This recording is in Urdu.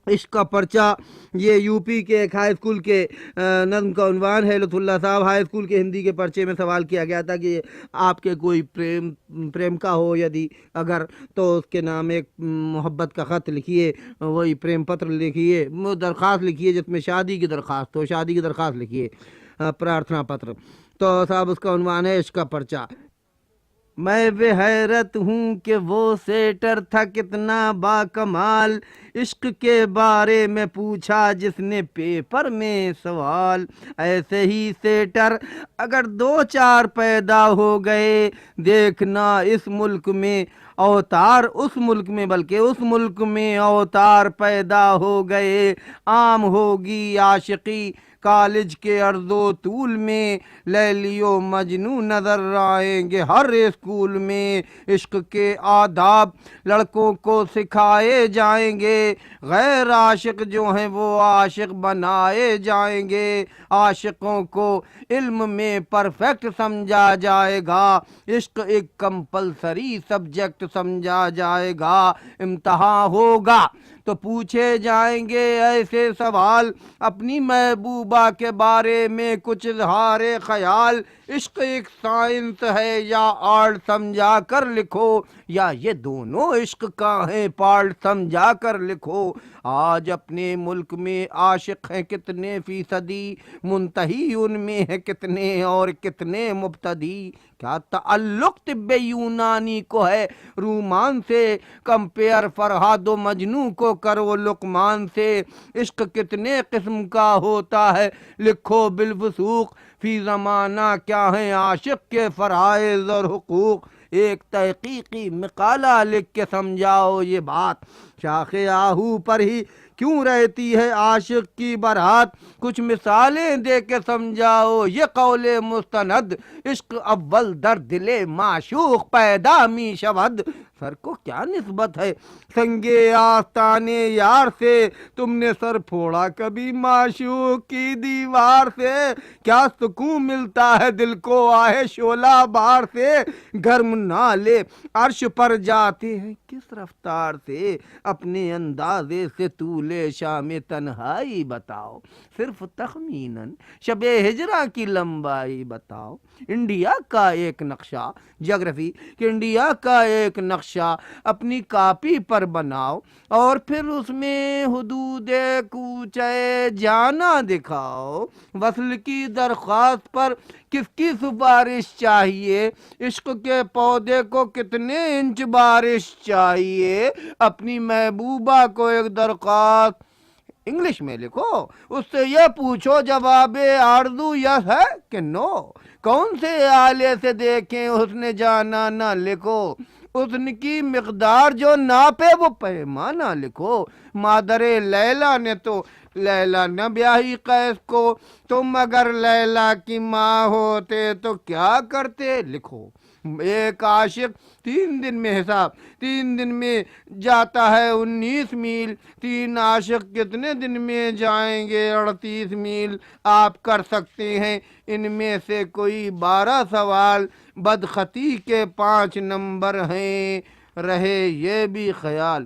عشق کا پرچہ، یہ یو پی کے ایک ہائی اسکول کے نظم کا عنوان ہے۔ لطف اللہ صاحب ہائی اسکول کے ہندی کے پرچے میں سوال کیا گیا تھا کہ آپ کے کوئی پریم کا ہو یدی اگر، تو اس کے نام ایک محبت کا خط لکھیے، وہی پریم پتر لکھیے، درخواست لکھیے جس میں شادی کی درخواست ہو، شادی کی درخواست لکھیے، پرارتھنا پتر۔ تو صاحب اس کا عنوان ہے عشق کا پرچہ۔ میں بے حیرت ہوں کہ وہ سیٹر تھا کتنا با کمال، عشق کے بارے میں پوچھا جس نے پیپر میں سوال۔ ایسے ہی سیٹر اگر دو چار پیدا ہو گئے، دیکھنا اس ملک میں اوتار، اس ملک میں بلکہ اس ملک میں اوتار پیدا ہو گئے، عام ہوگی عاشقی کالج کے عرض و طول میں، لیلی و مجنوں نظر آئیں گے ہر اسکول میں، عشق کے آداب لڑکوں کو سکھائے جائیں گے، غیر عاشق جو ہیں وہ عاشق بنائے جائیں گے، عاشقوں کو علم میں پرفیکٹ سمجھا جائے گا، عشق ایک کمپلسری سبجیکٹ سمجھا جائے گا، امتحان ہوگا تو پوچھے جائیں گے ایسے سوال، اپنی محبوبہ کے بارے میں کچھ اظہار خیال، عشق ایک سائنس ہے یا آرٹ سمجھا کر لکھو، یا یہ دونوں عشق کا ہیں پارٹ سمجھا کر لکھو۔ آج اپنے ملک میں عاشق ہیں کتنے فیصدی، منتہی ان میں ہے کتنے اور کتنے مبتدی، کیا تعلق طب یونانی کو ہے رومان سے، کمپیئر فرہاد و مجنوں کو کرو لقمان سے، عشق کتنے قسم کا ہوتا ہے لکھو بالوثوق، فی زمانہ کیا ہیں عاشق کے فرائض اور حقوق، ایک تحقیقی مقالہ لکھ کے سمجھاؤ یہ بات، شاخ آہو پر ہی کیوں رہتی ہے عاشق کی برات، کچھ مثالیں دے کے سمجھاؤ یہ قول مستند، عشق اول در دل معشوق پیدا می شود، سر کو کیا نسبت ہے سنگے آستانے یار سے، تم نے سر پھوڑا کبھی معشوق کی دیوار سے، کیا سکون ملتا ہے دل کو آہے شعلہ بار سے، گرم نالے عرش پر جاتے ہیں کس رفتار سے، اپنے اندازے سے طول شام تنہائی بتاؤ، صرف تخمیناً شب ہجرہ کی لمبائی بتاؤ، انڈیا کا ایک نقشہ جغرافی کہ انڈیا کا ایک نقشہ اپنی کاپی پر بناؤ، اور پھر اس میں حدود کوچے جانا دکھاؤ، وصل کی درخواست پر کس کی سفارش چاہیے، عشق کے پودے کو کتنے انچ بارش چاہیے، اپنی محبوبہ کو ایک درخواست انگلش میں لکھو، اس سے یہ پوچھو جواب آرزو یس ہے کہ نو، کون سے آلے سے دیکھیں حسن جانا نہ لکھو، حسن کی مقدار جو ناپے وہ پیمانہ لکھو، مادر لیلا نے تو لیلا نہ بیاہی قیس کو، تم اگر لیلا کی ماں ہوتے تو کیا کرتے لکھو، ایک عاشق 3 دن میں حساب 3 دن میں جاتا ہے 19 میل، 3 عاشق کتنے دن میں جائیں گے 38 میل، آپ کر سکتے ہیں ان میں سے کوئی 12 سوال، بدخطی کے 5 نمبر ہیں رہے یہ بھی خیال،